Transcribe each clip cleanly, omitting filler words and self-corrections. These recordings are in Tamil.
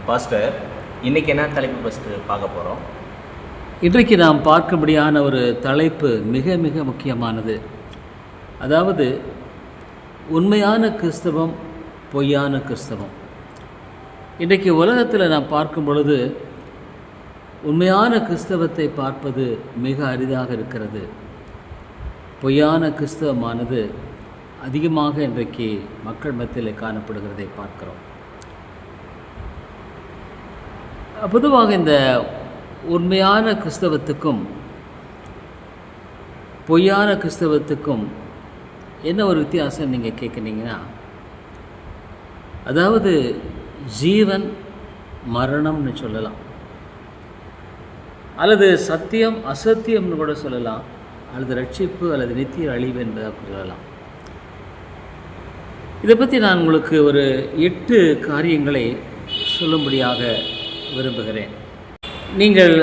பாஸ்டர், இன்றைக்கி என்ன தலைப்பு ஃபஸ்ட்டு பார்க்க போகிறோம்? இன்றைக்கு நாம் பார்க்கும்படியான ஒரு தலைப்பு மிக மிக முக்கியமானது. அதாவது உண்மையான கிறிஸ்தவம், பொய்யான கிறிஸ்தவம். இன்றைக்கு உலகத்தில் நாம் பார்க்கும் பொழுது உண்மையான கிறிஸ்தவத்தை பார்ப்பது மிக அரிதாக இருக்கிறது. பொய்யான கிறிஸ்தவமானது அதிகமாக இன்றைக்கு மக்கள் மத்தியில் காணப்படுகிறதை பார்க்கிறோம். பொதுவாக இந்த உண்மையான கிறிஸ்தவத்துக்கும் பொய்யான கிறிஸ்தவத்துக்கும் என்ன ஒரு வித்தியாசம் நீங்கள் கேட்குறீங்கன்னா, அதாவது ஜீவன் மரணம்னு சொல்லலாம், அல்லது சத்தியம் அசத்தியம்னு கூட சொல்லலாம், அல்லது ரட்சிப்பு அல்லது நித்திய அழிவு என்பதாக சொல்லலாம். இதை பற்றி நான் உங்களுக்கு ஒரு 8 காரியங்களை சொல்லும்படியாக விரும்புகிறேன். நீங்கள்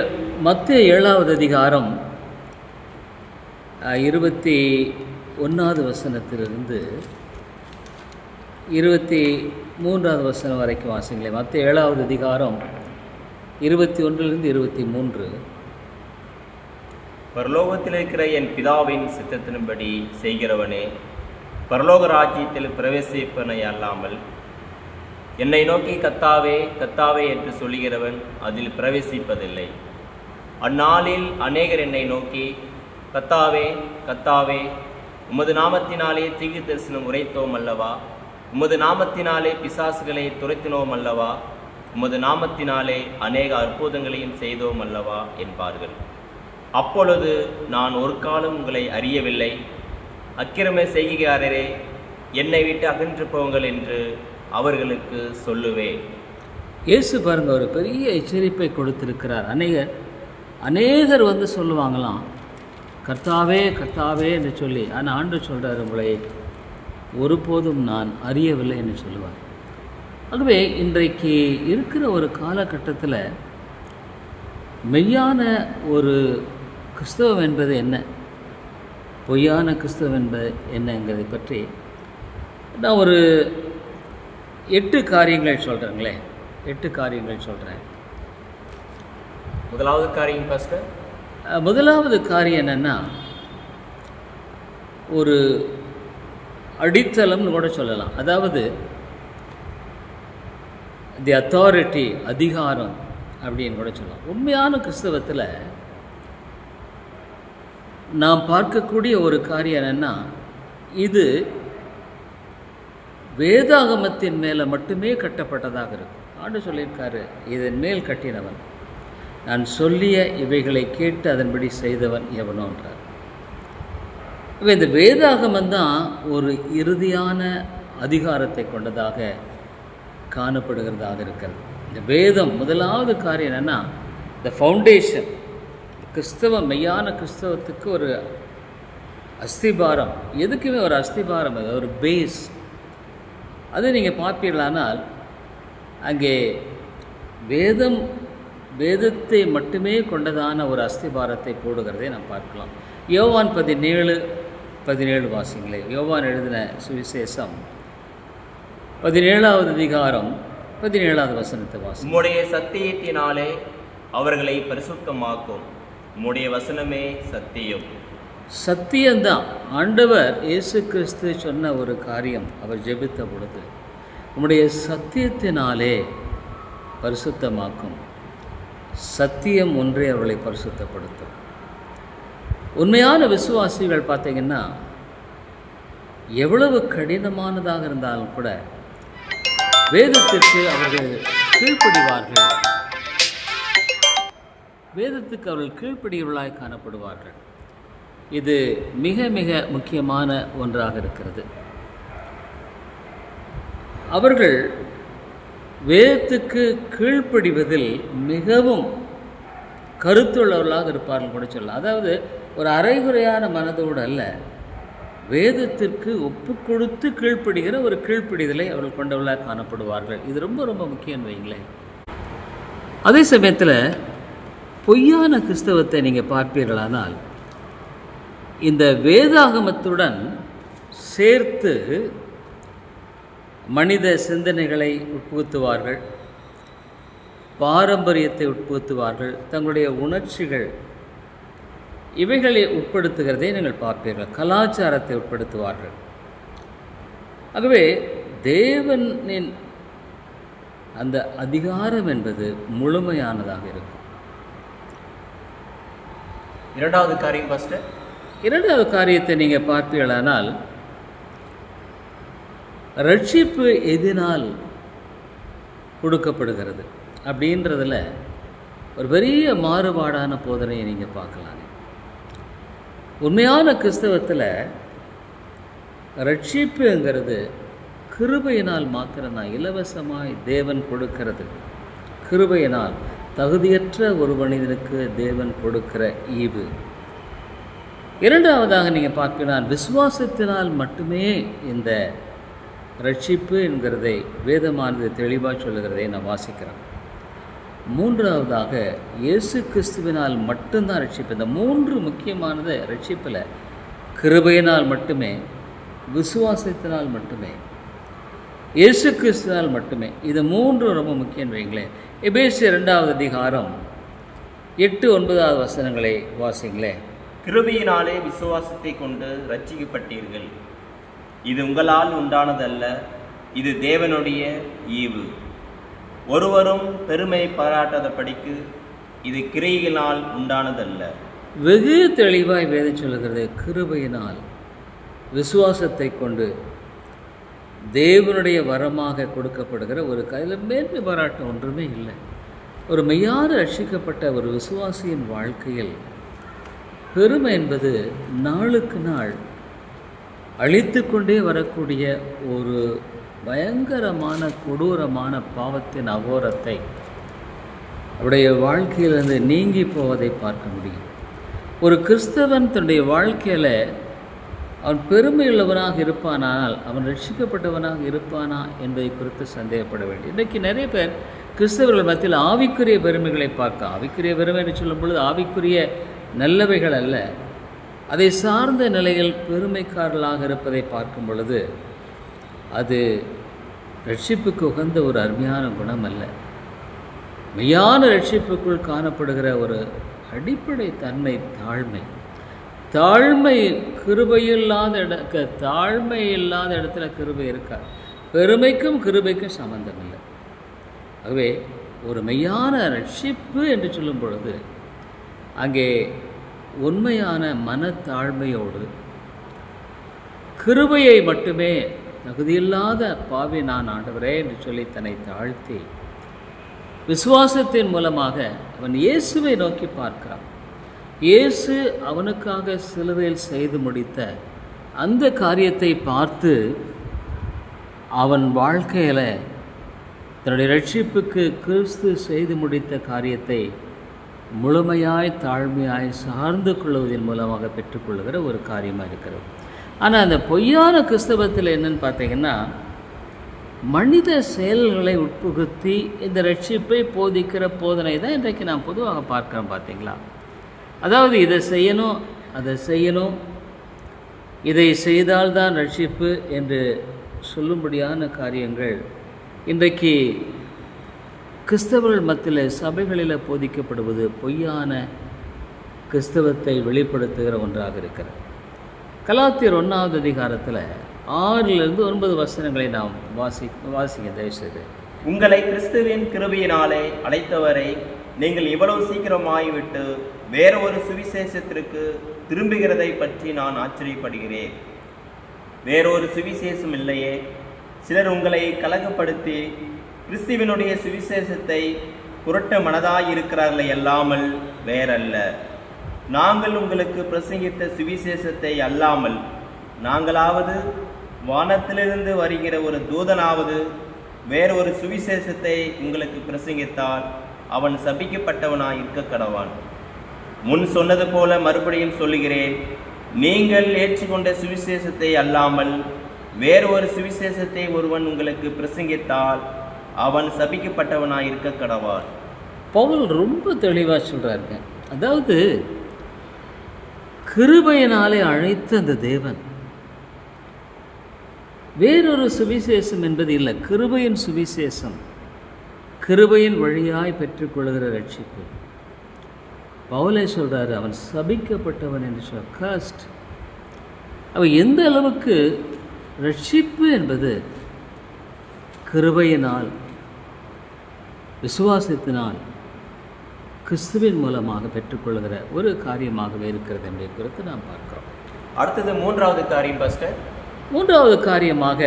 மத்தேயு 7வது அதிகாரம் 21வது வசனத்திலிருந்து 23வது வசனம் வரைக்கும் வாசிங்களேன். மத்தேயு 7வது அதிகாரம் 21லிருந்து 23. பரலோகத்தில் இருக்கிற என் பிதாவின் சித்தத்தின்படி செய்கிறவனே பரலோக ராஜ்யத்தில் பிரவேசிப்பனை அல்லாமல் என்னை நோக்கி கத்தாவே கத்தாவே என்று சொல்லுகிறவன் அதில் பிரவேசிப்பதில்லை. அந்நாளில் அநேகர் என்னை நோக்கி கத்தாவே கத்தாவே, உமது நாமத்தினாலே தீர்க்க தரிசனம் உரைத்தோம் அல்லவா, உமது நாமத்தினாலே பிசாசுகளை துரத்தினோம் அல்லவா, உமது நாமத்தினாலே அநேக அற்புதங்களையும் செய்தோம் அல்லவா என்பார்கள். அப்பொழுது நான் ஒரு காலம் உங்களை அறியவில்லை, அக்கிரம செய்கிறாரே, என்னை விட்டு அகன்று போங்கள் என்று அவர்களுக்கு சொல்லுவேன். இயேசு பாருங்க, ஒரு பெரிய எச்சரிப்பை கொடுத்திருக்கிறார். அநேகர் வந்து சொல்லுவாங்களாம் கர்த்தாவே கர்த்தாவே என்று சொல்லி. ஆனால் ஆண்டவர் சொல்கிறார், உங்களை ஒருபோதும் நான் அறியவில்லை என்று சொல்லுவார். ஆகவே இன்றைக்கு இருக்கிற ஒரு காலகட்டத்தில் மெய்யான ஒரு கிறிஸ்தவம் என்பது என்ன, பொய்யான கிறிஸ்தவம் என்பது என்னங்கிறதை பற்றி நான் ஒரு 8 காரியங்கள் சொல்கிறேங்களே. 8 காரியங்கள் சொல்கிறேன். முதலாவது காரியம் பாஸ்டர், முதலாவது காரியம் என்னென்னா, ஒரு அடித்தளம்னு கூட சொல்லலாம். அதாவது தி அத்தாரிட்டி, அதிகாரம் அப்படின்னு கூட சொல்லலாம். உண்மையான கிறிஸ்தவத்தில் நாம் பார்க்கக்கூடிய ஒரு காரியம் என்னென்னா, இது வேதாகமத்தின் மேலே மட்டுமே கட்டப்பட்டதாக இருக்கும். ஆண்டவர் சொல்லியிருக்காரு, இதன் மேல் கட்டினவன் நான் சொல்லிய இவைகளை கேட்டு அதன்படி செய்தவன் எவனோன்றார். இந்த வேதாகமம் தான் ஒரு இறுதியான அதிகாரத்தை கொண்டதாக காணப்படுகிறதாக இருக்கிறது. இந்த வேதம் முதலாவது காரியம் என்னென்னா, த ஃபவுண்டேஷன். கிறிஸ்தவம், மெய்யான கிறிஸ்தவத்துக்கு ஒரு அஸ்திபாரம், எதுக்குமே ஒரு அஸ்திபாரம், அது ஒரு பேஸ். அது நீங்கள் பார்ப்பீர்களானால் அங்கே வேதத்தை மட்டுமே கொண்டதான ஒரு அஸ்திபாரத்தை போடுகிறதை நாம் பார்க்கலாம். யோவான் 17 வாசிங்களே. யோவான் எழுதின சுவிசேஷம் 17வது அதிகாரம் 17வது வசனத்தை வாசி. உம்முடைய சத்தியத்தினாலே அவர்களை பரிசுத்தமாக்கும், உம்முடைய வசனமே சத்தியம். சத்தியம்தான். ஆண்டவர் இயேசு கிறிஸ்து சொன்ன ஒரு காரியம். அவர் ஜெபித்த பொழுது, உம்முடைய சத்தியத்தினாலே பரிசுத்தமாக்கும், சத்தியம் ஒன்றே அவர்களை பரிசுத்தப்படுத்தும். உண்மையான விசுவாசிகள் பார்த்தீங்கன்னா, எவ்வளவு கடினமானதாக இருந்தாலும் கூட வேதத்திற்கு அவர்கள் கீழ்ப்படிவார்கள். வேதத்துக்கு அவர்கள் கீழ்ப்படியவர்களாய் காணப்படுவார்கள். இது மிக மிக முக்கியமான ஒன்றாக இருக்கிறது. அவர்கள் வேதத்துக்கு கீழ்ப்படிவதில் மிகவும் கருத்துள்ளவர்களாக இருப்பார்கள் கூட சொல்லலாம். அதாவது ஒரு அரைகுறையான மனதோடு அல்ல, வேதத்திற்கு ஒப்பு கொடுத்து கீழ்ப்படுகிற ஒரு கீழ்ப்படிதலை அவர்கள் கொண்டவர்களாக காணப்படுவார்கள். இது ரொம்ப ரொம்ப முக்கியம் வைங்களேன். அதே சமயத்தில் பொய்யான கிறிஸ்தவத்தை நீங்கள் பார்ப்பீர்களானால், இந்த வேதாகமத்துடன் சேர்த்து மனித சிந்தனைகளை உட்புகுத்துவார்கள். பாரம்பரியத்தை உட்படுத்துவார்கள், தங்களுடைய உணர்ச்சிகள் இவைகளை உட்படுத்துகிறதை நீங்கள் பார்ப்பீர்கள், கலாச்சாரத்தை உட்படுத்துவார்கள். ஆகவே தேவனின் அந்த அதிகாரம் என்பது முழுமையானதாக இருக்கும். இரண்டாவது காரியம் பாஸ்டர், இரண்டாவது காரியத்தை நீங்கள் பார்ப்பீர்களானால், ரட்சிப்பு எதினால் கொடுக்கப்படுகிறது அப்படின்றதில் ஒரு பெரிய மாறுபாடான போதனையை நீங்கள் பார்க்கலாம். உண்மையான கிறிஸ்தவத்தில் ரட்சிப்புங்கிறது கிருபையினால் மாத்திரம்தான், இலவசமாய் தேவன் கொடுக்கிறது. கிருபையினால் தகுதியற்ற ஒரு மனிதனுக்கு தேவன் கொடுக்கிற ஈவு. இரண்டாவதாக நீங்கள் பார்ப்பினால் விசுவாசத்தினால் மட்டுமே இந்த ரட்சிப்பு என்கிறதை வேதமானது தெளிவாக சொல்லுகிறதை நான் வாசிக்கிறேன். மூன்றாவதாக இயேசு கிறிஸ்துவினால் மட்டும்தான் ரட்சிப்பு. இந்த மூன்று முக்கியமானது ரட்சிப்பில் கிருபையினால் மட்டுமே, விசுவாசத்தினால் மட்டுமே, இயேசு கிறிஸ்துவினால் மட்டுமே. இது மூன்று ரொம்ப முக்கியம் வைங்களேன். எபேசியர் 2வது அதிகாரம் 8-9 வசனங்களை வாசிங்களேன். கிருபையினாலே விசுவாசத்தை கொண்டு ரட்சிக்கப்பட்டீர்கள், இது உங்களால் உண்டானதல்ல, இது தேவனுடைய ஈவு, ஒருவரும் பெருமை பாராட்டாதபடிக்கு இது கிரியையினால் உண்டானதல்ல. வெகு தெளிவாய் வேதம் சொல்லுகிறது, கிருபையினால் விசுவாசத்தை கொண்டு தேவனுடைய வரமாக கொடுக்கப்படுகிற ஒரு கையில் மேன்மை பாராட்டம் ஒன்றுமே இல்லை. ஒரு மெய்யான ரட்சிக்கப்பட்ட ஒரு விசுவாசியின் வாழ்க்கையில் பெருமை என்பது நாளுக்கு நாள் அழித்து கொண்டே வரக்கூடிய ஒரு பயங்கரமான கொடூரமான பாவத்தின் அகோரத்தை அவருடைய வாழ்க்கையிலிருந்து நீங்கி போவதை பார்க்க முடியும். ஒரு கிறிஸ்தவன் தன்னுடைய வாழ்க்கையில் அவன் பெருமை உள்ளவனாக இருப்பானால் அவன் ரட்சிக்கப்பட்டவனாக இருப்பானா என்பதை குறித்து சந்தேகப்பட வேண்டும். இன்றைக்கு நிறைய பேர் கிறிஸ்தவர்கள் மத்தியில் ஆவிக்குரிய பெருமைகளை பார்க்க, ஆவிக்குரிய பெருமை என்று சொல்லும் பொழுது ஆவிக்குரிய நல்லவைகள் அல்ல, அதை சார்ந்த நிலையில் பெருமைக்காரர்களாக இருப்பதை பார்க்கும் பொழுது அது ரட்சிப்புக்கு உகந்த ஒரு அருமையான குணம் அல்ல. மெய்யான ரட்சிப்புக்குள் காணப்படுகிற ஒரு அடிப்படை தன்மை தாழ்மை. தாழ்மை கிருபையில்லாத தாழ்மை இல்லாத இடத்துல கிருபை இருக்காது. பெருமைக்கும் கிருபைக்கும் சம்பந்தம் இல்லை. ஆகவே ஒரு மெய்யான ரட்சிப்பு என்று சொல்லும் பொழுது அங்கே உண்மையான மனத்தாழ்மையோடு கிருபையை மட்டுமே, தகுதியில்லாத பாவி நான் ஆண்டவரே என்று சொல்லி தன்னை தாழ்த்தி விசுவாசத்தின் மூலமாக அவன் இயேசுவை நோக்கி பார்க்கிறான். இயேசு அவனுக்காக சிலுவையில் செய்து முடித்த அந்த காரியத்தை பார்த்து அவன் வாழ்க்கையில் தன்னுடைய ரட்சிப்புக்கு கிறிஸ்து செய்து முடித்த காரியத்தை முழுமையாய் தாழ்மையாய் சார்ந்து கொள்வதன் மூலமாக பெற்றுக்கொள்கிற ஒரு காரியமாக இருக்கிறது. ஆனால் அந்த பொய்யான கிறிஸ்தவத்தில் என்னன்னு பார்த்தீங்கன்னா, மனித செயல்களை உட்புகுத்தி இந்த ரட்சிப்பை போதிக்கிற போதனை தான் இன்றைக்கு நாம் பொதுவாக பார்க்குறோம். பார்த்தீங்களா? அதாவது இதை செய்யணும், அதை செய்யணும், இதை செய்தால்தான் ரட்சிப்பு என்று சொல்லும்படியான காரியங்கள் இன்றைக்கு கிறிஸ்தவர்கள் மத்தியில் சபைகளில் போதிக்கப்படுவது பொய்யான கிறிஸ்தவத்தை வெளிப்படுத்துகிற ஒன்றாக இருக்கிறது. கலாத்தியர் 1வது அதிகாரத்தில் 6-9 வசனங்களை நாம் வாசிக்க தயவுசெய்து. உங்களை கிறிஸ்துவின் கிருபையினாலே அழைத்தவரை நீங்கள் இவ்வளவு சீக்கிரமாய்விட்டு வேற ஒரு சுவிசேஷத்திற்கு திரும்புகிறதை பற்றி நான் ஆச்சரியப்படுகிறேன். வேறொரு சுவிசேஷம் இல்லையே. சிலர் உங்களை கலகப்படுத்தி கிறிஸ்துவினுடைய சுவிசேஷத்தை புரட்ட மனதாயிருக்கிறார்களே அல்லாமல் வேறல்ல. நாங்கள் உங்களுக்கு பிரசங்கித்த சுவிசேஷத்தை அல்லாமல் நாங்களாவது வானத்திலிருந்து வருகிற ஒரு தூதனாவது வேறொரு சுவிசேஷத்தை உங்களுக்கு பிரசங்கித்தால் அவன் சபிக்கப்பட்டவனாய் இருக்க கடவான். முன் சொன்னது போல மறுபடியும் சொல்லுகிறேன், நீங்கள் ஏற்றுக்கொண்ட சுவிசேஷத்தை அல்லாமல் வேறு ஒரு சுவிசேஷத்தை ஒருவன் உங்களுக்கு பிரசங்கித்தால் அவன் சபிக்கப்பட்டவனாய் இருக்க கடவான். பவுல் ரொம்ப தெளிவாக சொல்கிறாருங்க. அதாவது கிருபையினாலே அழைத்த அந்த தேவன் வேறொரு சுவிசேஷம் என்பது இல்லை. கிருபையின் சுவிசேஷம், கிருபையின் வழியாய் பெற்றுக்கொள்கிற ரட்சிப்பு. பவுலே சொல்கிறாரு, அவன் சபிக்கப்பட்டவன் என்று சொல்ல கஸ்ட். அவன் எந்த அளவுக்கு ரட்சிப்பு என்பது கிருபையினால், விசுவாசத்தினால், கிறிஸ்துவின் மூலமாக பெற்றுக்கொள்கிற ஒரு காரியமாகவே இருக்கிறது என்பதை குறித்து நாம் பார்க்கிறோம். அடுத்தது மூன்றாவது காரியம் பாஸ்டர். மூன்றாவது காரியமாக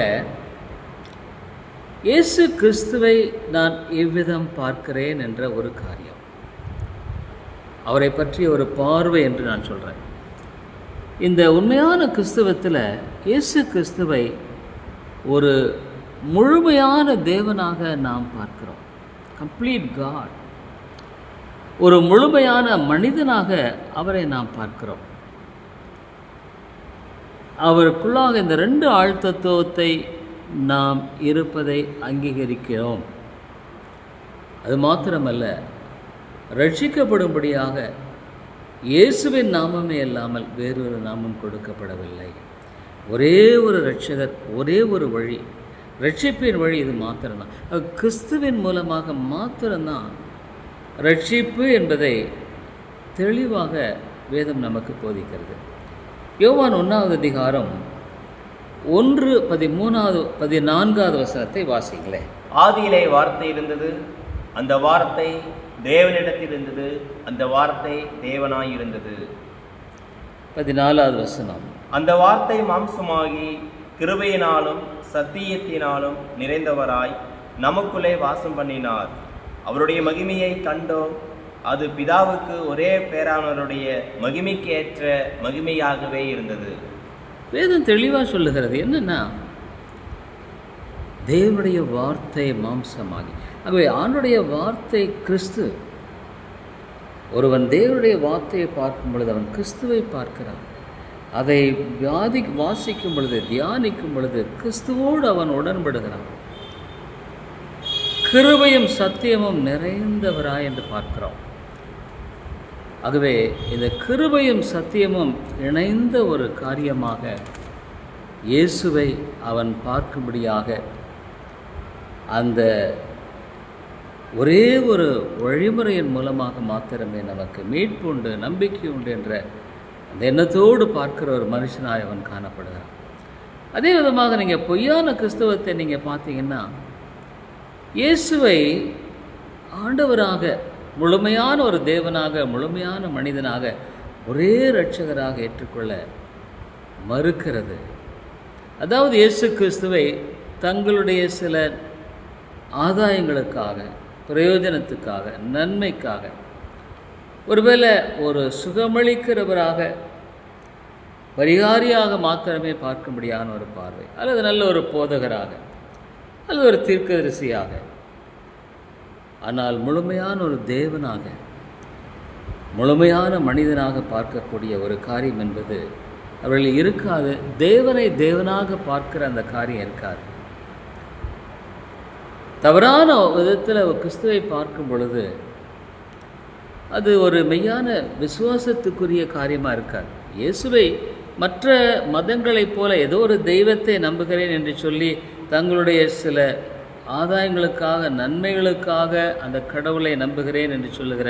இயேசு கிறிஸ்துவை நான் எவ்விதம் பார்க்கிறேன் என்ற ஒரு காரியம், அவரை பற்றிய ஒரு பார்வை என்று நான் சொல்கிறேன். இந்த உண்மையான கிறிஸ்துவத்தில் இயேசு கிறிஸ்துவை ஒரு முழுமையான தேவனாக நாம் பார்க்கிறோம். Complete God. ஒரு முழுமையான மனிதனாக அவரை நாம் பார்க்கிறோம். அவருக்குள்ளாக இந்த 2 ஆழ்த்தத்துவத்தை நாம் இருப்பதை அங்கீகரிக்கிறோம். அது மாத்திரமல்ல, ரட்சிக்கப்படும்படியாக இயேசுவின் நாமமே இல்லாமல் வேறொரு நாமம் கொடுக்கப்படவில்லை. ஒரே ஒரு இரட்சகர், ஒரே ஒரு வழி, ரட்சிப்பின் வழி இது மாத்திரம்தான். கிறிஸ்துவின் மூலமாக மாத்திரம்தான் ரட்சிப்பு என்பதை தெளிவாக வேதம் நமக்கு போதிக்கிறது. யோவான் 1வது அதிகாரம் 1:13-14 வசனத்தை வாசிங்களேன். ஆதியிலே வார்த்தை இருந்தது, அந்த வார்த்தை தேவனிடத்தில் இருந்தது, அந்த வார்த்தை தேவனாய் இருந்தது. 14வது வசனம். அந்த வார்த்தை மாம்சமாகி கிருபையினாலும் சத்தியத்தினாலும் நிறைந்தவராய் நமக்குள்ளே வாசம் பண்ணினார். அவருடைய மகிமையை கண்டோம். அது பிதாவுக்கு ஒரே பேரானவருடைய மகிமைக்கு ஏற்ற மகிமையாகவே இருந்தது. வேதம் தெளிவாக சொல்லுகிறது என்னன்னா, தேவனுடைய வார்த்தை மாம்சமாகி. ஆகவே ஆண்டுடைய வார்த்தை கிறிஸ்து. ஒருவன் தேவனுடைய வார்த்தையை பார்க்கும் பொழுது அவன் கிறிஸ்துவை பார்க்கிறான். அதை வாசிக்கும் பொழுது, தியானிக்கும் பொழுது கிறிஸ்துவோடு அவன் உடன்படுகிறான். கிருபையும் சத்தியமும் நிறைந்தவராய் என்று பார்க்கிறோம். ஆகவே இந்த கிருபையும் சத்தியமும் இணைந்த ஒரு காரியமாக இயேசுவை அவன் பார்க்கும்படியாக அந்த ஒரே ஒரு வழிமுறையின் மூலமாக மாத்திரமே நமக்கு மீட்பு உண்டு, நம்பிக்கை உண்டு என்ற அந்த எண்ணத்தோடு பார்க்கிற ஒரு மனுஷனாய் அவன் காணப்படுகிறான். அதே விதமாக நீங்கள் பொய்யான கிறிஸ்தவத்தை நீங்கள் பார்த்தீங்கன்னா, இயேசுவை ஆண்டவராக, முழுமையான ஒரு தேவனாக, முழுமையான மனிதனாக, ஒரே இரட்சகராக ஏற்றுக்கொள்ள மறுக்கிறது. அதாவது இயேசு கிறிஸ்துவை தங்களுடைய சில ஆதாயங்களுக்காக, பிரயோஜனத்துக்காக, நன்மைக்காக, ஒருவேளை ஒரு சுகமளிக்கிறவராக, பரிகாரியாக மாத்திரமே பார்க்க முடியாத ஒரு பார்வை, அல்லது நல்ல ஒரு போதகராக, அல்லது ஒரு தீர்க்கதரிசியாக, ஆனால் முழுமையான ஒரு தேவனாக, முழுமையான மனிதனாக பார்க்கக்கூடிய ஒரு காரியம் என்பது அவர்கள் இருக்காது. தேவனை தேவனாக பார்க்கிற அந்த காரியம் இருக்காது. தவறான விதத்தில் கிறிஸ்துவை பார்க்கும் பொழுது அது ஒரு மெய்யான விசுவாசத்துக்குரிய காரியமாக இருக்காது. இயேசுவை மற்ற மதங்களைப் போல ஏதோ ஒரு தெய்வத்தை நம்புகிறேன் என்று சொல்லி தங்களுடைய சில ஆதாயங்களுக்காக, நன்மைகளுக்காக அந்த கடவுளை நம்புகிறேன் என்று சொல்லுகிற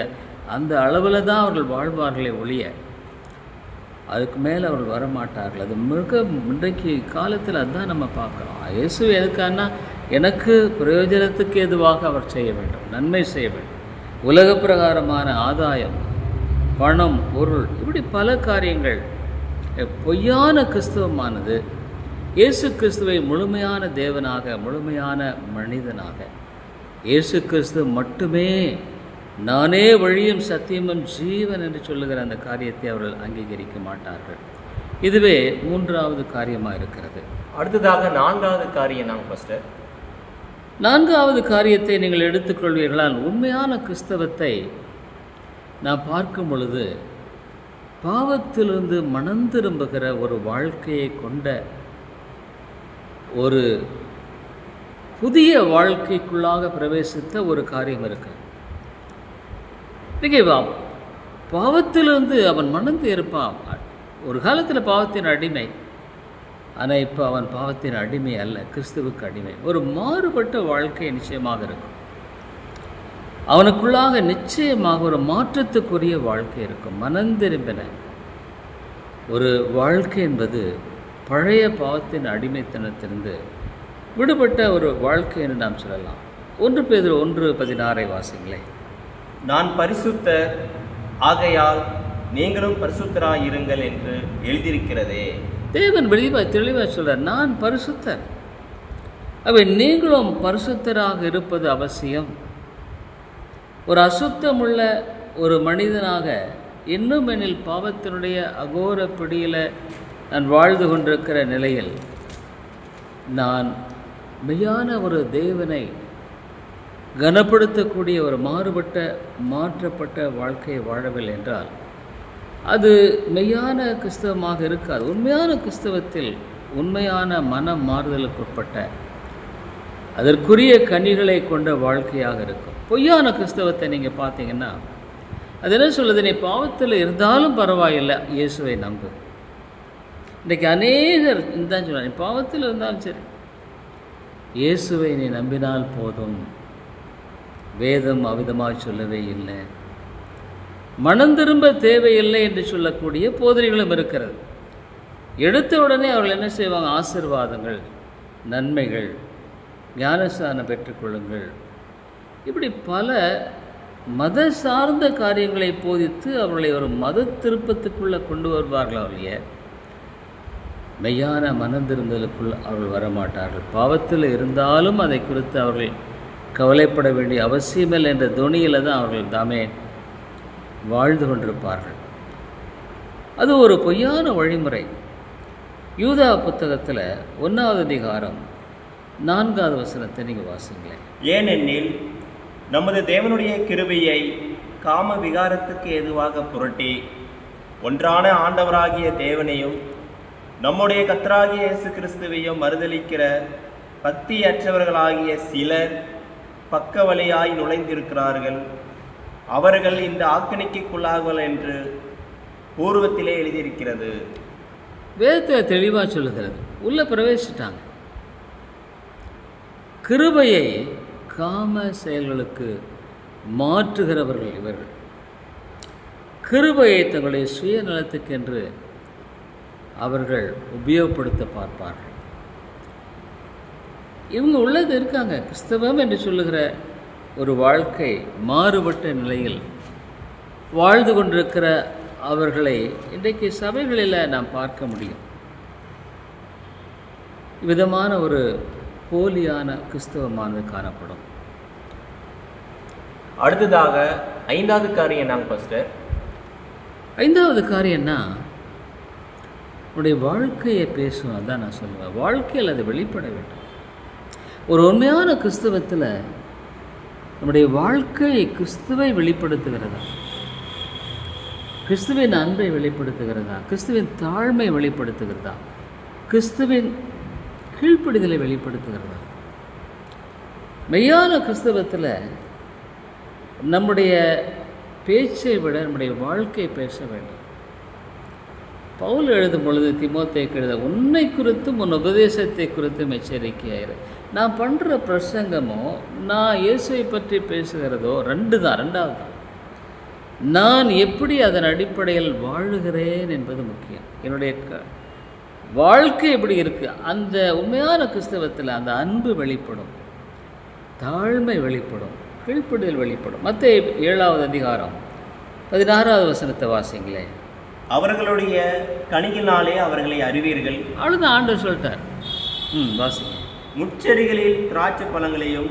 அந்த அளவில் தான் அவர்கள் வாழ்வார்களே ஒழிய அதுக்கு மேலே அவர்கள் வரமாட்டார்கள். அது மிக இன்றைக்கு காலத்தில் அதுதான் நம்ம பார்க்குறோம். இயேசு எதுக்கானா, எனக்கு பிரயோஜனத்துக்கு எதுவாக அவர் செய்ய வேண்டும், நன்மை செய்ய வேண்டும். உலக பிரகாரமான ஆதாயம், பணம், பொருள், இப்படி பல காரியங்கள். பொய்யான கிறிஸ்தவமானது இயேசு கிறிஸ்துவை முழுமையான தேவனாக, முழுமையான மனிதனாக, இயேசு கிறிஸ்து மட்டுமே நானே வழியும் சத்தியமும் ஜீவன் என்று சொல்லுகிற அந்த காரியத்தை அவர்கள் அங்கீகரிக்க மாட்டார்கள். இதுவே மூன்றாவது காரியமாக இருக்கிறது. அடுத்ததாக 4வது காரியம் நாங்கள் பாஸ்டர். 4வது காரியத்தை நீங்கள் எடுத்துக்கொள்வீர்களால், உண்மையான கிறிஸ்தவத்தை நான் பார்க்கும் பொழுது பாவத்திலிருந்து மனம் திரும்புகிற ஒரு வாழ்க்கையை கொண்ட ஒரு புதிய வாழ்க்கைக்குள்ளாக பிரவேசித்த ஒரு காரியம் இருக்கு. பாவத்திலிருந்து அவன் மணந்து இருப்பான். ஒரு காலத்தில் பாவத்தின் அடிமை, ஆனால் இப்போ அவன் பாவத்தின் அடிமை அல்ல, கிறிஸ்துவுக்கு அடிமை. ஒரு மாறுபட்ட வாழ்க்கை நிச்சயமாக இருக்கும். அவனுக்குள்ளாக நிச்சயமாக ஒரு மாற்றத்துக்குரிய வாழ்க்கை இருக்கும். மனந்திரும்பின ஒரு வாழ்க்கை என்பது பழைய பாவத்தின் அடிமைத்தனத்திலிருந்து விடுபட்ட ஒரு வாழ்க்கை என்று நாம் சொல்லலாம். 1 பேதுரு 1:16 வாசிங்களேன். நான் பரிசுத்தர் ஆகையால் நீங்களும் பரிசுத்தராயிருங்கள் என்று எழுதியிருக்கிறதே. தேவன் தெளிவாக சொல்றார், நான் பரிசுத்தர், அவை நீங்களும் பரிசுத்தராக இருப்பது அவசியம். ஒரு அசுத்தமுள்ள ஒரு மனிதனாக இன்னும் என்னில் பாவத்தினுடைய அகோர பிடியில் நான் வாழ்ந்து கொண்டிருக்கிற நிலையில் நான் மெய்யான ஒரு தேவனை கனப்படுத்தக்கூடிய ஒரு மாற்றப்பட்ட வாழ்க்கையை வாழவில்லை என்றால் அது மெய்யான கிறிஸ்தவமாக இருக்காது. உண்மையான கிறிஸ்தவத்தில் உண்மையான மன மாறுதலுக்குட்பட்ட அதற்குரிய கனிகளை கொண்ட வாழ்க்கையாக இருக்கும். பொய்யான கிறிஸ்தவத்தை நீங்கள் பார்த்தீங்கன்னா அது என்ன சொல்லுது, நீ பாவத்தில் இருந்தாலும் பரவாயில்லை, இயேசுவை நம்பு. இன்றைக்கி அநேகர் தான் சொல்லுவாங்க, நீ பாவத்தில் இருந்தாலும் சரி, இயேசுவை நீ நம்பினால் போதும். வேதம் அவிதமாக சொல்லவே இல்லை. மனம் திரும்ப தேவையில்லை என்று சொல்லக்கூடிய போதனைகளும் இருக்கிறது. எடுத்த உடனே அவர்கள் என்ன செய்வாங்க, ஆசீர்வாதங்கள், நன்மைகள், ஞானஸ்தானம் பெற்றுக்கொள்ளுங்கள், இப்படி பல மத சார்ந்த காரியங்களை போதித்து அவர்களை ஒரு மத திருப்பத்துக்குள்ளே கொண்டு வருவார்கள். அவர்களைய மெய்யான மனந்திருந்தலுக்குள் அவர்கள் வரமாட்டார்கள். பாவத்தில் இருந்தாலும் அதை குறித்து அவர்கள் கவலைப்பட வேண்டிய அவசியமில்லை என்ற துணியில் தான் அவர்கள் தாமே வாழ்ந்து கொண்டிருப்பார்கள். அது ஒரு பொய்யான வழிமுறை. யூதா புத்தகத்தில் 1வது அதிகாரம் 4வது வசனத்தை நீங்கள் வாசிங்களேன். ஏனெனில் நமது தேவனுடைய கிருபையை காம விகாரத்துக்கு ஏதுவாக புரட்டி ஒன்றான ஆண்டவராகிய தேவனையும் நம்முடைய கர்த்தராகிய இயேசு கிறிஸ்துவையும் மறுதலிக்கிற பக்தியற்றவர்களாகிய சிலர் பக்க வழியாய் நுழைந்திருக்கிறார்கள். அவர்கள் இந்த ஆக்கினைக்குள்ளாகுவர் என்று பூர்வத்திலே எழுதியிருக்கிறது. வேதத்தை தெளிவாக சொல்லுகிறது. உள்ளே பிரவேசிட்டாங்க. கிருபையை காம செயல்களுக்கு மாற்றுகிறவர்கள் இவர்கள். கிருபையை தங்களுடைய சுயநலத்துக்கென்று அவர்கள் உபயோகப்படுத்த பார்ப்பார்கள். இவங்க உள்ளது இருக்காங்க. கிறிஸ்தவம் என்று சொல்லுகிற ஒரு வாழ்க்கை மாறுபட்ட நிலையில் வாழ்ந்து கொண்டிருக்கிற அவர்களை இன்றைக்கு சபைகளில் நாம் பார்க்க முடியும். விதமான ஒரு போலியான கிறிஸ்தவமானது காணப்படும். அடுத்ததாக 5வது காரியம் நாங்கள் பாஸ்டர். 5வது காரியம்னா உன்னுடைய வாழ்க்கையை பேசும். அதான் நான் சொல்லுவேன், வாழ்க்கையில் அது வெளிப்பட வேண்டும். ஒரு உண்மையான கிறிஸ்தவத்தில் நம்முடைய வாழ்க்கை கிறிஸ்துவை வெளிப்படுத்துகிறதா, கிறிஸ்துவின் அன்பை வெளிப்படுத்துகிறதா, கிறிஸ்துவின் தாழ்மை வெளிப்படுத்துகிறதா, கிறிஸ்துவின் கீழ்ப்படிதலை வெளிப்படுத்துகிறதா? மெய்யான கிறிஸ்தவத்தில் நம்முடைய பேச்சை விட நம்முடைய வாழ்க்கையை பேச வேண்டும். பவுல் எழுதும் பொழுது தீமோத்தேயுக்கு எழுத, உன்னை குறித்தும் உன் உபதேசத்தை குறித்தும் எச்சரிக்கையாயிரு. நான் பண்ணுற பிரசங்கமோ நான் இயேசுவை பற்றி பேசுகிறதோ ரெண்டாவது தான். நான் எப்படி அதன் அடிப்படையில் வாழுகிறேன் என்பது முக்கியம். என்னுடைய வாழ்க்கை எப்படி இருக்குது, அந்த உண்மையான கிறிஸ்தவத்தில் அந்த அன்பு வெளிப்படும், தாழ்மை வெளிப்படும், கீழ்ப்படிதல் வெளிப்படும். மத்தேயு 7வது அதிகாரம் 16வது வசனத்தை வாசிங்களேன். அவர்களுடைய கனிகளினாலே அவர்களை அறிவீர்கள். அவ்வளோதான், ஆண்டவர் சொல்லிட்டார். வாசிங்க. முட்செடிகளில் திராட்சை பழங்களையும்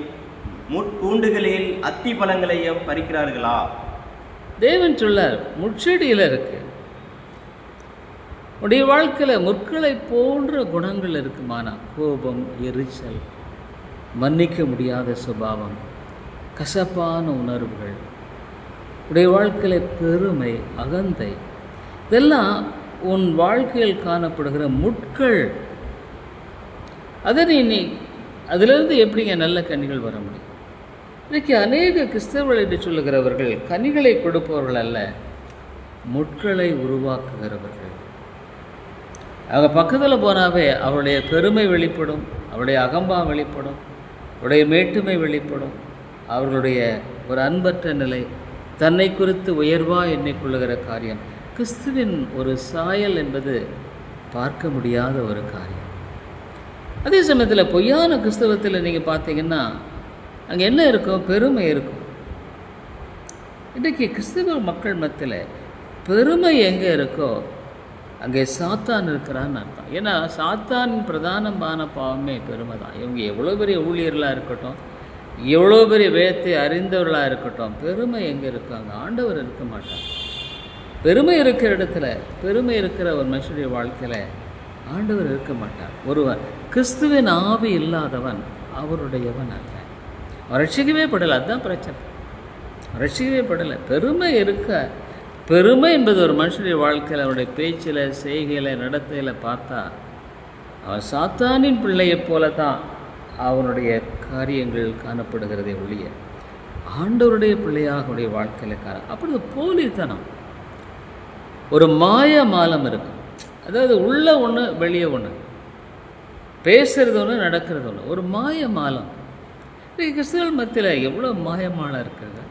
முட்பூண்டுகளில் அத்தி பழங்களையும் பறிக்கிறார்களா? தேவன் சொல்லார், முட்செடியில் இருக்கு. உடைய வாழ்க்கையில் முற்களை போன்ற குணங்கள் இருக்குமானா, கோபம், எரிச்சல், மன்னிக்க முடியாத சுபாவம், கசப்பான உணர்வுகள், உடைய வாழ்க்கையில் பெருமை, அகந்தை, இதெல்லாம் உன் வாழ்க்கையில் காணப்படுகிற முட்கள். அதை நீ அதிலிருந்து எப்படிங்க நல்ல கனிகள் வர முடியும்? இன்றைக்கி அநேக கிறிஸ்தவர்கள் என்று சொல்லுகிறவர்கள் கனிகளை கொடுப்பவர்கள் அல்ல, முட்களை உருவாக்குகிறவர்கள். அவங்க பக்கத்தில் போனாவே அவருடைய பெருமை வெளிப்படும், அவருடைய அகம்பா வெளிப்படும், அவருடைய மேட்டுமை வெளிப்படும், அவர்களுடைய ஒரு அன்பற்ற நிலை, தன்னை குறித்து உயர்வாக எண்ணிக்கொள்ளுகிற காரியம், கிறிஸ்துவின் ஒரு சாயல் என்பது பார்க்க முடியாத ஒரு காரியம். அதே சமயத்தில் பொய்யான கிறிஸ்தவத்தில் நீங்கள் பார்த்தீங்கன்னா அங்கே என்ன இருக்கும்? பெருமை இருக்கும். இன்றைக்கு கிறிஸ்தவ மக்கள் மத்தியில் பெருமை எங்கே இருக்கோ அங்கே சாத்தான் இருக்கிறான்னு அர்த்தம். ஏன்னா சாத்தானின் பிரதானமான பாவமே பெருமை தான். இவங்க எவ்வளோ பெரிய ஊழியர்களாக இருக்கட்டும், எவ்வளோ பெரிய வேதத்தை அறிந்தவர்களாக இருக்கட்டும், பெருமை எங்கே இருக்காங்க? ஆண்டவர் இருக்க மாட்டாங்க. பெருமை இருக்கிற இடத்துல, பெருமை இருக்கிற ஒரு மனுஷனுடைய வாழ்க்கையில் ஆண்டவர் இருக்க மாட்டார். ஒருவன் கிறிஸ்துவின் ஆவி இல்லாதவன் அவருடையவன் அல்ல. அவன் ரட்சிக்கவே படலை. அதுதான் பிரச்சனை. ரட்சிக்கவே படலை. பெருமை இருக்க, பெருமை என்பது ஒரு மனுஷனுடைய வாழ்க்கையில், அவனுடைய பேச்சில், செய்கையில், நடத்தையில் பார்த்தா அவன் சாத்தானின் பிள்ளையைப் போல தான் அவனுடைய காரியங்கள் காணப்படுகிறதை ஒழிய ஆண்டவருடைய பிள்ளையாக அவனுடைய வாழ்க்கையில் அப்படி போலித்தனம், ஒரு மாய மாலம் இருக்கும். அதாவது உள்ள ஒன்று வெளியே ஒன்று, பேசுறது ஒன்று நடக்கிறது ஒன்று, ஒரு மாய மாலம். கிறிஸ்துவ மத்தியில் எவ்வளோ மாயமாலம் இருக்குது.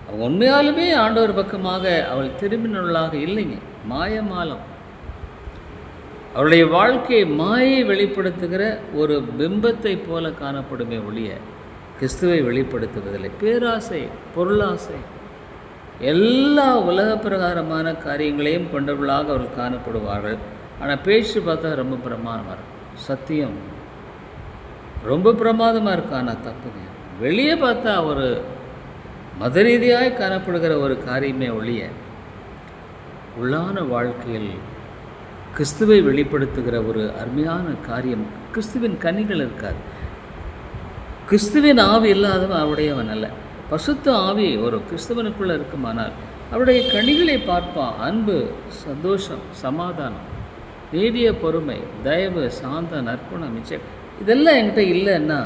அவங்க உண்மையாலுமே ஆண்டவர் பக்கமாக அவள் திரும்பினவர்களாக இல்லைங்க. மாயமாலம். அவருடைய வாழ்க்கையை மாயை வெளிப்படுத்துகிற ஒரு பிம்பத்தை போல காணப்படுமே ஒழிய கிறிஸ்துவை வெளிப்படுத்துவதில்லை. பேராசை, பொருளாசை, எல்லா உலக பிரகாரமான காரியங்களையும் கொண்டவர்களாக அவர்கள் காணப்படுவார்கள். ஆனால் பேச்சு பார்த்தா ரொம்ப பிரமாதமாக இருக்கும். சத்தியம் ரொம்ப பிரமாதமாக இருக்கும். ஆனால் தப்புங்க. வெளியே பார்த்தா ஒரு மத ரீதியாக காணப்படுகிற ஒரு காரியமே ஒழிய உள்ளான வாழ்க்கையில் கிறிஸ்துவை வெளிப்படுத்துகிற ஒரு அருமையான காரியம், கிறிஸ்துவின் கனிகள் இருக்காது. கிறிஸ்துவின் ஆவி இல்லாதவன் அவருடையவன் அல்ல. பசுத்த ஆவி ஒரு கிறிஸ்தவனுக்குள்ளே இருக்குமானால் அவருடைய கனிகளை பார்ப்பான். அன்பு, சந்தோஷம், சமாதானம், நீடிய பொறுமை, தயவு, சாந்த, நற்குணம், நிச்சயம். இதெல்லாம் என்கிட்ட இல்லைன்னா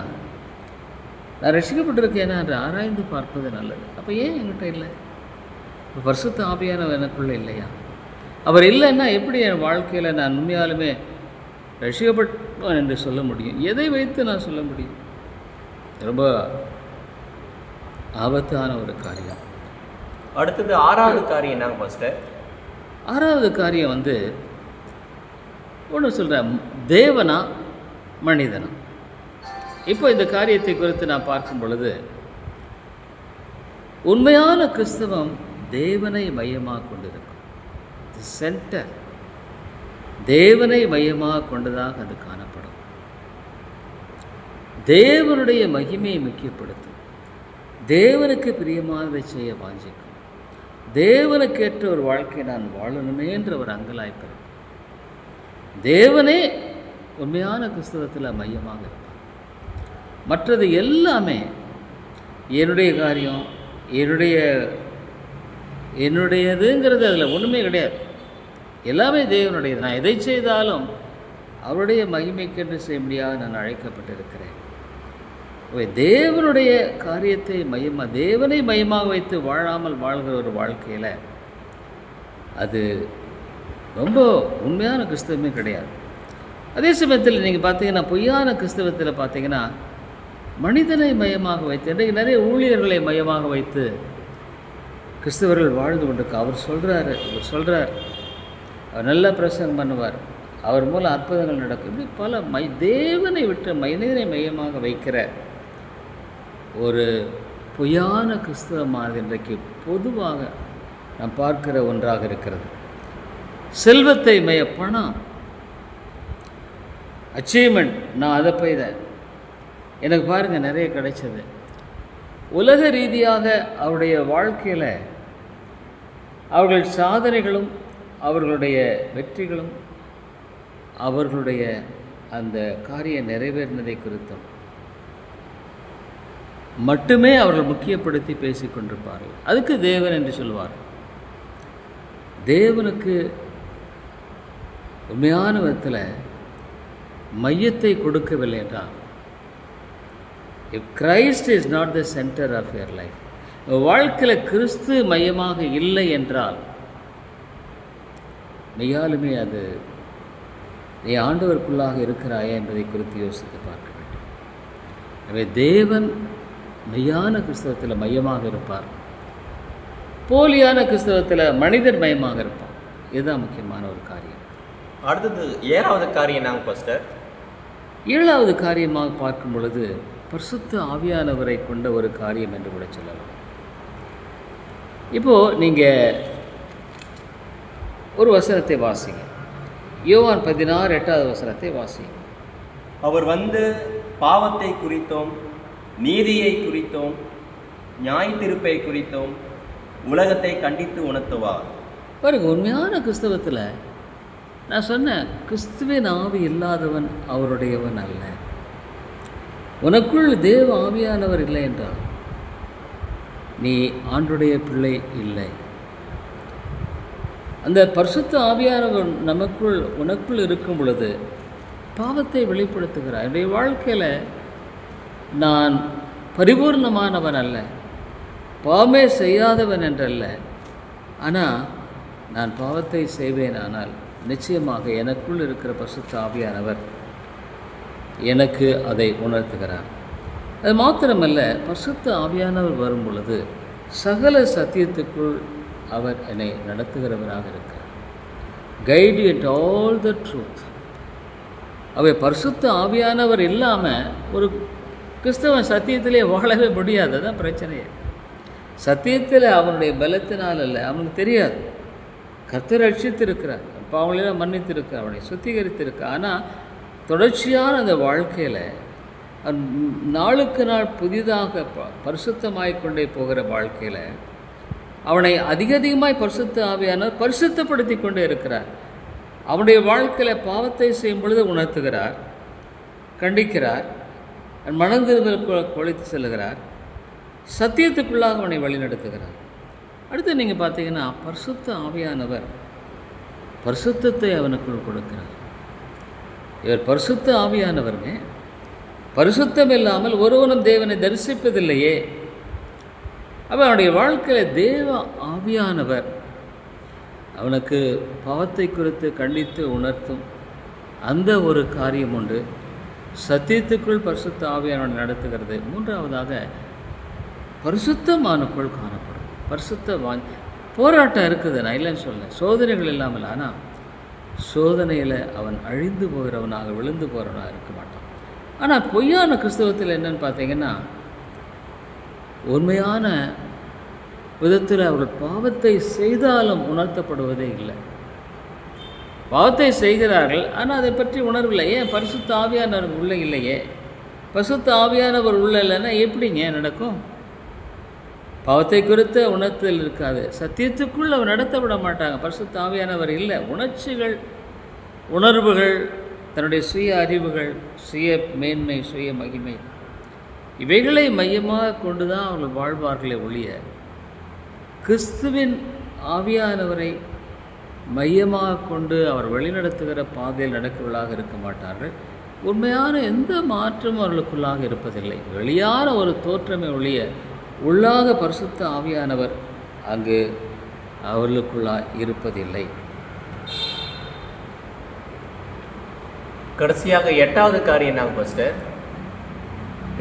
நான் ரசிக்கப்பட்டிருக்கேனா என்று ஆராய்ந்து பார்ப்பது நல்லது. அப்போ ஏன் என்கிட்ட இல்லை? பரிசுத்த ஆவியானவர் எனக்குள்ளே இல்லையா? அவர் இல்லைன்னா எப்படி என் வாழ்க்கையில் நான் உண்மையாலுமே ரசிக்கப்பட்டவன் என்று சொல்ல முடியும்? எதை வைத்து நான் சொல்ல முடியும்? ரொம்ப ஆபத்தான ஒரு காரியம். அடுத்தது 6வது காரியம் என்னங்க பாஸ்டர்? 6வது காரியம் ஒன்று சொல்கிறேன், தேவனா மனிதனா. இப்போ இந்த காரியத்தை குறித்து நான் பார்க்கும் பொழுது உண்மையான கிறிஸ்தவம் தேவனை மையமாக கொண்டிருக்கும். சென்டர் தேவனை மையமாக கொண்டதாக அது காணப்படும். தேவனுடைய மகிமையை முக்கியப்படுத்தும். தேவனுக்கு பிரியமானதை செய்ய வாஞ்சிக்கும். தேவனுக்கேற்ற ஒரு வாழ்க்கையை நான் வாழணுமே என்ற ஒரு அங்கலாய்ப்பு. தேவனே உண்மையான கிறிஸ்தவத்தில் மையமாக இருப்பார். மற்றது எல்லாமே என்னுடைய காரியம், என்னுடையதுங்கிறது அதில் ஒன்றுமே கிடையாது. எல்லாமே தேவனுடையது. நான் எதை செய்தாலும் அவருடைய மகிமைக்கென்று செய்ய முடியாது நான் அழைக்கப்பட்டிருக்கிறேன். தேவனுடைய காரியத்தை தேவனை மையமாக வைத்து வாழாமல் வாழ்கிற ஒரு வாழ்க்கையில் அது ரொம்ப உண்மையான கிறிஸ்தவமே கிடையாது. அதே சமயத்தில் நீங்கள் பார்த்தீங்கன்னா பொய்யான கிறிஸ்தவத்தில் பார்த்தீங்கன்னா மனிதனை மையமாக வைத்து, இன்றைக்கு நிறைய ஊழியர்களை மையமாக வைத்து கிறிஸ்தவர்கள் வாழ்ந்து கொண்டிருக்க. அவர் சொல்கிறார் அவர் நல்ல பிரசங்கம் பண்ணுவார், அவர் மூலம் அற்புதங்கள் நடக்கும். இப்படி பல தேவனை விட்டு மனிதனை மையமாக வைக்கிற ஒரு பொய்யான கிறிஸ்தவமானது இன்றைக்கு பொதுவாக நாம் பார்க்கிற ஒன்றாக இருக்கிறது. செல்வத்தை பணம், அச்சீவ்மெண்ட், நான் அதை பெய்தேன், எனக்கு பாருங்கள் நிறைய கிடைச்சது. உலக ரீதியாக அவருடைய வாழ்க்கையில் அவர்கள் சாதனைகளும் அவர்களுடைய வெற்றிகளும் அவர்களுடைய அந்த காரியம் நிறைவேறினதை குறித்தும் மட்டுமே அவர்கள் முக்கியப்படுத்தி பேசிக்கொண்டிருப்பார்கள். அதுக்கு தேவன் என்று சொல்வார். தேவனுக்கு உண்மையான விதத்தில் மையத்தை கொடுக்கவில்லை என்றால், if Christ is not the centre of your life, வாழ்க்கையில் கிறிஸ்து மையமாக இல்லை என்றால் மெய்யாலுமே அது நீ ஆண்டவருக்குள்ளாக இருக்கிறாயே என்பதை குறித்து யோசித்து பார்க்க வேண்டும். எனவே தேவன் மெய்யான கிறிஸ்தவத்தில் மையமாக இருப்பார். போலியான கிறிஸ்தவத்தில் மனிதர் மையமாக இருப்பார். இதுதான் முக்கியமான ஒரு காரியம். அடுத்தது 7வது காரியம் நாங்கள் பாஸ்டர். 7வது காரியமாக பார்க்கும் பொழுது பரிசுத்த ஆவியானவரை கொண்ட ஒரு காரியம் என்று கூட சொல்லலாம். இப்போது நீங்கள் ஒரு வசனத்தை வாசிங்க. யோவான் 16:8 வசனத்தை வாசிங்க. அவர் வந்து பாவத்தை குறித்தோம், நீதியை குறித்தோம், நியாய தீர்ப்பை குறித்தோம் உலகத்தை கண்டித்து உணர்த்துவார். பாருங்க, உண்மையான கிறிஸ்தவத்தில் நான் சொன்னேன், கிறிஸ்துவின் ஆவி இல்லாதவன் அவருடையவன் அல்ல. உனக்குள் தேவ ஆவியானவர் இல்லை என்றால் நீ ஆண்டுடைய பிள்ளை இல்லை. அந்த பரிசுத்த ஆவியானவர் உனக்குள் இருக்கும் பொழுது பாவத்தை வெளிப்படுத்துகிறார். என்னுடைய வாழ்க்கையில் நான் பரிபூர்ணமானவன் அல்ல, பாவமே செய்யாதவன் என்றல்ல. ஆனால் நான் பாவத்தை செய்வேன். ஆனால் நிச்சயமாக எனக்குள் இருக்கிற பரிசுத்த ஆவியானவர் எனக்கு அதை உணர்த்துகிறார். அது மாத்திரமல்ல, பரிசுத்த ஆவியானவர் வரும் பொழுது சகல சத்தியத்துக்குள் அவர் என்னை நடத்துகிறவராக இருக்கிறார். Guide you into all the truth. அவை பரிசுத்த ஆவியானவர் இல்லாமல் ஒரு கிறிஸ்தவன் சத்தியத்திலே வாழவே முடியாது. அதுதான் பிரச்சனையே. சத்தியத்தில் அவனுடைய பலத்தினால் அல்ல, அவனுக்கு தெரியாது. கர்த்தர் ரட்சித்திருக்கிறார், பாவங்களெல்லாம் மன்னித்திருக்கிறார், அவனை சுத்திகரித்திருக்கிறார். ஆனால் தொடர்ச்சியான அந்த வாழ்க்கையில் நாளுக்கு நாள் புதிதாக பரிசுத்தமாய்க்கொண்டே போகிற வாழ்க்கையில் அவனை அதிகமாய் பரிசுத்த ஆவியானவர் பரிசுத்தப்படுத்தி கொண்டே இருக்கிறார். அவனுடைய வாழ்க்கையில் பாவத்தை செய்யும் பொழுது உணர்த்துகிறார், கண்டிக்கிறார், மனந்திரும்பல் கொலைத்து செல்கிறார், சத்தியத்துக்குள்ளாக அவனை வழிநடத்துகிறார். அடுத்து நீங்கள் பார்த்தீங்கன்னா பரிசுத்த ஆவியானவர் பரிசுத்தத்தை அவனுக்குள் கொடுக்கிறார். இவர் பரிசுத்த ஆவியானவருங்க. பரிசுத்தம் இல்லாமல் ஒருவனும் தேவனை தரிசிப்பதில்லையே. அவனுடைய வாழ்க்கையில் தேவ ஆவியானவர் அவனுக்கு பாவத்தை குறித்து கண்டித்து உணர்த்தும் அந்த ஒரு காரியம் உண்டு. சத்தியத்துக்குள் பரிசுத்த ஆவியானவர் நடத்துகிறது. 3வதாக பரிசுத்தமானுக்குள் காணப்படும். போராட்டம் இருக்குது, நான் இல்லைன்னு சொல்ல, சோதனைகள் இல்லாமல். ஆனால் சோதனையில் அவன் அழிந்து போகிறவனாக விழுந்து போகிறவனாக இருக்க மாட்டான். ஆனால் பொய்யான கிறிஸ்தவத்தில் என்னன்னு பார்த்தீங்கன்னா, உண்மையான விதத்தில் அவர்கள் பாவத்தை செய்தாலும் உணர்த்தப்படுவதே இல்லை. பாவத்தை செய்கிறார்கள், ஆனால் அதை பற்றி உணர்வில்லை. ஏன்? பரிசுத்த ஆவியானவர் உள்ள இல்லையே. பரிசுத்த ஆவியானவர் உள்ள இல்லைன்னா எப்படிங்க நடக்கும்? பாவத்தை குறித்த உணர்த்தல் இருக்காது. சத்தியத்துக்குள் அவர் நடத்த விட மாட்டாங்க. பரிசுத்த ஆவியானவர் இல்லை. உணர்ச்சிகள், உணர்வுகள், தன்னுடைய சுய அறிவுகள், சுய மேன்மை, சுய மகிமை, இவைகளை மையமாக கொண்டு தான் அவர்கள் வாழ்வார்களே ஒழிய கிறிஸ்துவின் ஆவியானவரை மையமாக கொண்டு அவர் வழிநடத்துகிற பாதையில் நடக்கிறவர்களாக இருக்க மாட்டார்கள். உண்மையான எந்த மாற்றமும் அவர்களுக்குள்ளாக இருப்பதில்லை. வெளியான ஒரு தோற்றமே ஒழிய உள்ளாக பரிசுத்த ஆவியானவர் அங்கு அவர்களுக்குள்ளாக இருப்பதில்லை. கடைசியாக 8வது காரியம் நாங்கள் பாஸ்டர்.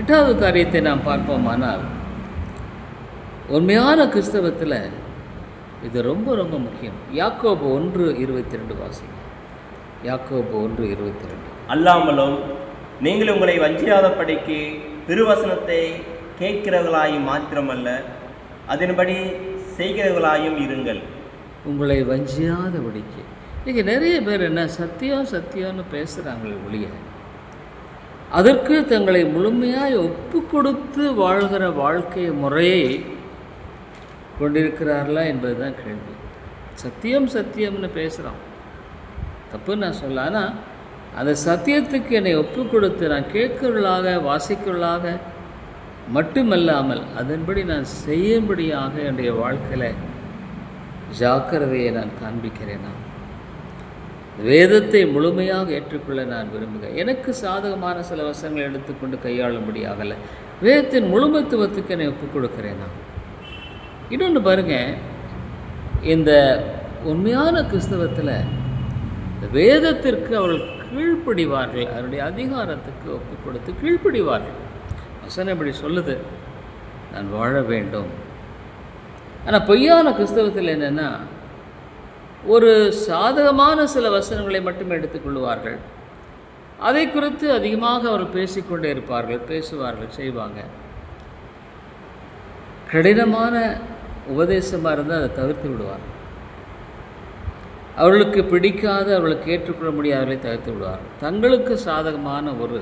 8வது காரியத்தை நாம் பார்ப்போமானால், உண்மையான கிறிஸ்தவத்தில் இது ரொம்ப ரொம்ப முக்கியம். யாக்கோபு 1:22 வாசிங்க. யாக்கோபு 1:22. அல்லாமலும் நீங்கள் உங்களை வஞ்சியாதபடிக்கு திருவசனத்தை கேட்கிறவர்களாயும் மாத்திரமல்ல, அதன்படி செய்கிறவர்களாயும் இருங்கள். உங்களை வஞ்சியாதபடிக்கு. இங்கே நிறைய பேர் என்ன சத்தியம் சத்தியம்னு பேசுகிறாங்களே ஒழிய அதற்கு தங்களை முழுமையாக ஒப்பு கொடுத்து வாழ்கிற வாழ்க்கை முறையை கொண்டிருக்கிறார்களா என்பது தான் கேள்வி. சத்தியம் சத்தியம்னு பேசுகிறோம், தப்பு நான் சொல்ல. ஆனால் அந்த சத்தியத்துக்கு என்னை ஒப்பு கொடுத்து நான் கேட்கிறவர்களாக வாசிக்கிறவர்களாக மட்டுமல்லாமல் அதன்படி நான் செய்யும்படியாக என்னுடைய வாழ்க்கையில் ஜாக்கிரதையை நான் காண்பிக்கிறேன். நான் வேதத்தை முழுமையாக ஏற்றுக்கொள்ள நான் விரும்புகிறேன். எனக்கு சாதகமான சில வசனங்களை எடுத்துக்கொண்டு கையாளும்படியாகலை, வேதத்தின் முழுமைத்துவத்துக்கு என்னை ஒப்புக் கொடுக்கிறேன். நான் இன்னொன்று பாருங்கள், இந்த உண்மையான கிறிஸ்தவத்தில் வேதத்திற்கு அவர்கள் கீழ்ப்படிவார்கள், அதனுடைய அதிகாரத்துக்கு ஒப்புக் கொடுத்து கீழ்ப்படிவார்கள். வசனம் இப்படி சொல்லுது, நான் வாழ வேண்டும். ஆனால் பொய்யான கிறிஸ்தவத்தில் என்னென்னா, ஒரு சாதகமான சில வசனங்களை மட்டும் எடுத்துக்கொள்வார்கள். அதை குறித்து அதிகமாக அவர்கள் பேசிக்கொண்டே இருப்பார்கள், பேசுவார்கள், செய்வாங்க. கடினமான உபதேசமாக இருந்தால் அதை தவிர்த்து விடுவார்கள். அவர்களுக்கு பிடிக்காத, அவர்களுக்கு ஏற்றுக்கொள்ள முடியாதவர்களை தவிர்த்து விடுவார்கள். தங்களுக்கு சாதகமான ஒரு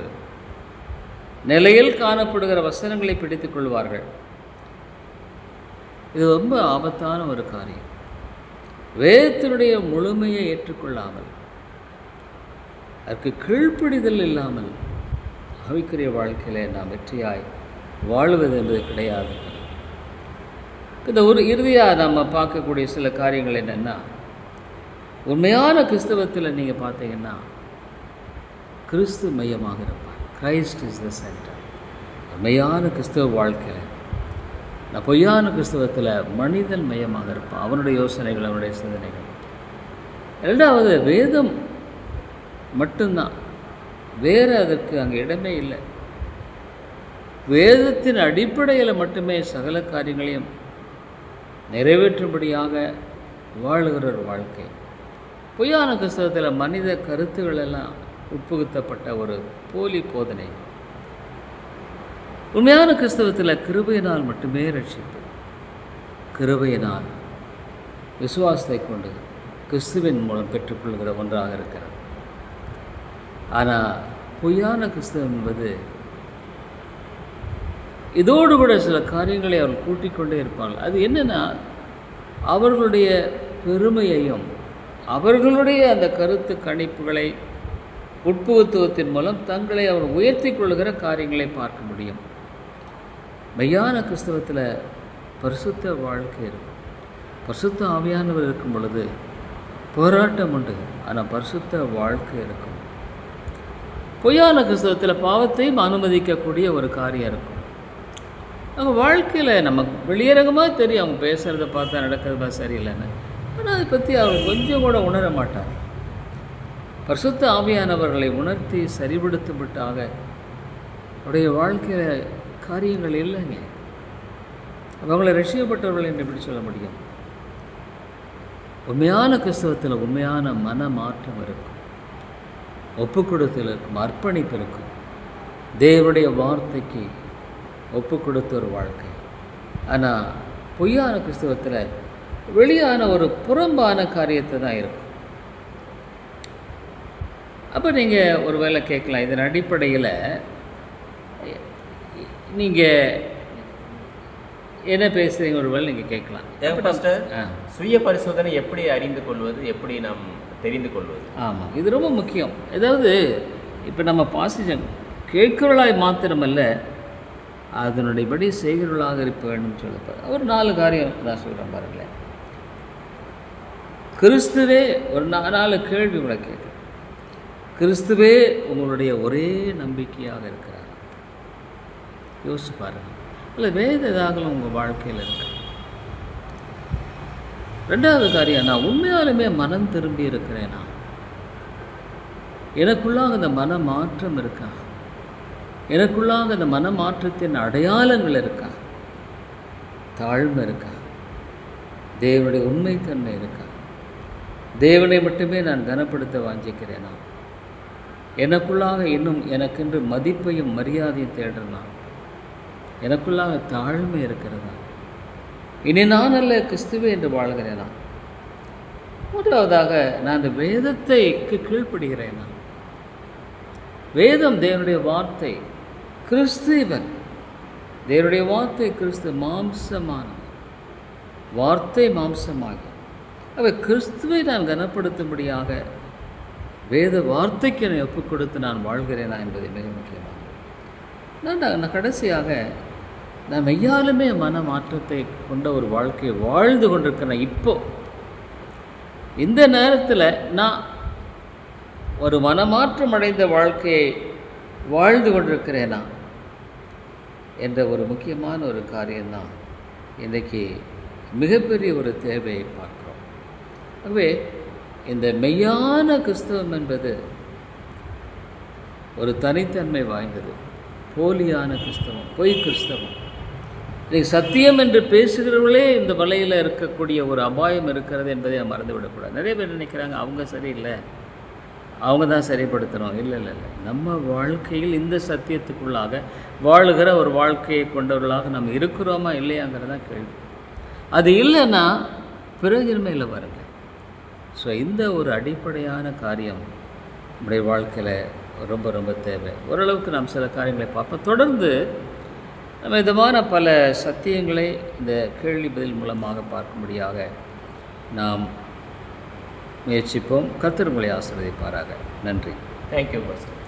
நிலையில் காணப்படுகிற வசனங்களை பிடித்துக் கொள்வார்கள். இது ரொம்ப ஆபத்தான ஒரு காரியம். வேதத்தினுடைய முழுமையை ஏற்றுக்கொள்ளாமல், அதற்கு கீழ்ப்படிதல் இல்லாமல் ஆவிக்குரிய வாழ்க்கையிலே நாம் வெற்றியாய் வாழ்வது என்பது கிடையாது. இந்த ஒரு இறுதியாக நம்ம பார்க்கக்கூடிய சில காரியங்கள் என்னென்னா, உண்மையான கிறிஸ்தவத்தில் நீங்கள் பார்த்தீங்கன்னா கிறிஸ்து மையமாக இருப்பார். Christ is the centre. உண்மையான கிறிஸ்தவ வாழ்க்கையில், நான் பொய்யான கிறிஸ்தவத்தில் மனிதன் மையமாக இருப்பான். அவனுடைய யோசனைகள், அவனுடைய சிந்தனைகள். ரெண்டாவது, வேதம் மட்டும்தான், வேறு அதற்கு அங்கே இடமே இல்லை. வேதத்தின் அடிப்படையில் மட்டுமே சகல காரியங்களையும் நிறைவேற்றும்படியாக வாழுகிற ஒரு வாழ்க்கை. பொய்யான கிறிஸ்தவத்தில் மனித கருத்துக்கள் எல்லாம் உட்புகுத்தப்பட்ட ஒரு போலி போதனை. உண்மையான கிறிஸ்தவத்தில் கிருபையினால் மட்டுமே ரட்சிப்பு. கிருபையினால் விசுவாசத்தை கொண்டு கிறிஸ்துவின் மூலம் பெற்றுக்கொள்கிற ஒன்றாக இருக்கிறது. ஆனால் பொய்யான கிறிஸ்தவம் என்பது இதோடு கூட சில காரியங்களை அவர்கள் கூட்டிக்கொண்டே இருப்பார்கள். அது என்னென்னா, அவர்களுடைய பெருமையையும் அவர்களுடைய அந்த கருத்து கணிப்புகளை உட்புகுத்துவத்தின் மூலம் தங்களை அவர் உயர்த்தி கொள்கிற காரியங்களை பார்க்க முடியும். மெய்யான கிறிஸ்தவத்தில் பரிசுத்த வாழ்க்கை இருக்கும். பரிசுத்த ஆவியானவர் இருக்கும் பொழுது போராட்டம் உண்டு, ஆனால் பரிசுத்த வாழ்க்கை இருக்கும். பொய்யான கிறிஸ்தவத்தில் பாவத்தையும் அனுமதிக்கக்கூடிய ஒரு காரியம் இருக்கும். அவங்க வாழ்க்கையில் நமக்கு வெளியரங்கமாக தெரியும், அவங்க பேசுகிறத பார்த்தா நடக்கிறதா சரியில்லைன்னு. ஆனால் அதை பற்றி அவங்க கொஞ்சம் கூட உணர மாட்டார். பரிசுத்த ஆவியானவர்களை உணர்த்தி சரிபடுத்தப்பட்டாக அவருடைய வாழ்க்கையில் காரியங்கள் இல்லைங்க. அவங்களை ரட்சிக்கப்பட்டவர்கள் என்று எப்படி சொல்ல முடியும்? உண்மையான கிறிஸ்தவத்தில் உண்மையான மன மாற்றம் இருக்கும், ஒப்புக்கொடுத்தல் இருக்கும், அர்ப்பணிப்பு இருக்கும், தேவனுடைய வார்த்தைக்கு ஒப்பு கொடுத்த ஒரு வாழ்க்கை. ஆனால் பொய்யான கிறிஸ்தவத்தில் வெளியான ஒரு புறம்பான காரியத்தை தான் இருக்கும். அப்போ நீங்கள் ஒரு வேளை கேட்கலாம், இதன் அடிப்படையில் நீங்கள் என்ன பேசுகிறீங்க ஒரு வேளை நீங்கள் கேட்கலாம். சுய பரிசோதனை எப்படி அறிந்து கொள்வது, எப்படி நாம் தெரிந்து கொள்வது? ஆமாம், இது ரொம்ப முக்கியம். ஏதாவது இப்போ நம்ம பாசிஜன் கேட்கிறவர்களாய் மாத்திரமல்ல, அதனுடையபடி செய்கிறவர்களாக இருக்க வேண்டும் சொல்லப்போ ஒரு 4 காரியம் நான் சொல்கிறேன் பாருங்களேன். கிறிஸ்துவே ஒரு 4 கேள்வி உங்களை கேட்குறேன். கிறிஸ்துவே உங்களுடைய ஒரே நம்பிக்கையாக இருக்கிறார். யோசிச்சு பாருங்கள். இல்லை வேத ஏதாகலும் உங்கள் வாழ்க்கையில் இருக்கு. 2வது காரியம், நான் உண்மையாலுமே மனம் திரும்பி இருக்கிறேனா? எனக்குள்ளாக அந்த மன மாற்றம் இருக்கா? எனக்குள்ளாக அந்த மன மாற்றத்தின் அடையாளங்கள் இருக்கா? தாழ்மை இருக்கா? தேவனுடைய உண்மைத்தன்மை இருக்கா? தேவனை மட்டுமே நான் கனப்படுத்த வாஞ்சிக்கிறேனா? எனக்குள்ளாக இன்னும் எனக்கென்று மதிப்பையும் மரியாதையும் தேடுறேனா? எனக்குள்ளாக தாழ்மை இருக்கிறதா? இனி நான் அல்ல கிறிஸ்துவே என்று வாழ்கிறேனா? 3வதாக, நான் அந்த வேதத்தைக்கு கீழ்ப்படுகிறேனா? வேதம் தேவனுடைய வார்த்தை, கிறிஸ்து இவன். தேவனுடைய வார்த்தை கிறிஸ்து, மாம்சமான வார்த்தை மாம்சமாக. அவை கிறிஸ்துவை நான் கனப்படுத்தும்படியாக வேத வார்த்தைக்கு என்னை ஒப்புக் கொடுத்து நான் வாழ்கிறேனா என்பது மிக முக்கியமாக. நான் கடைசியாக, நான் மெய்யாலுமே மன மாற்றத்தை கொண்ட ஒரு வாழ்க்கையை வாழ்ந்து கொண்டிருக்கிறேன். இப்போ இந்த நேரத்தில் நான் ஒரு மனமாற்றம் அடைந்த வாழ்க்கையை வாழ்ந்து கொண்டிருக்கிறேனா என்ற ஒரு முக்கியமான ஒரு காரியம்தான் இன்றைக்கு மிகப்பெரிய ஒரு தேவையை பார்க்கிறோம். ஆகவே இந்த மெய்யான கிறிஸ்தவம் என்பது ஒரு தனித்தன்மை வாய்ந்தது. போலியான கிறிஸ்தவம், பொய் கிறிஸ்தவம் இன்னைக்கு சத்தியம் என்று பேசுகிறவர்களே இந்த வலையில் இருக்கக்கூடிய ஒரு அபாயம் இருக்கிறது என்பதை நம்ம மறந்துவிடக்கூடாது. நிறைய பேர் நினைக்கிறாங்க அவங்க சரியில்லை, அவங்க தான் சரிப்படுத்தணும். இல்லை இல்லை இல்லை, நம்ம வாழ்க்கையில் இந்த சத்தியத்துக்குள்ளாக வாழுகிற ஒரு வாழ்க்கையை கொண்டவர்களாக நம்ம இருக்கிறோமா இல்லையாங்கிறதான் கேள்வி. அது இல்லைன்னா பிரயோஜனமே இல்லை பாருங்க. ஸோ இந்த ஒரு அடிப்படையான காரியம் நம்முடைய வாழ்க்கையில் ரொம்ப ரொம்ப தேவை. ஓரளவுக்கு நாம் சில காரியங்களை பார்ப்போம். தொடர்ந்து நம்ம விதமான பல சத்தியங்களை இந்த கேள்வி பதில் மூலமாக பார்க்கும்படியாக நாம் முயற்சிப்போம். கர்த்தர் உங்களை ஆசீர்வதிப்பாராக. நன்றி. Thank you pastor.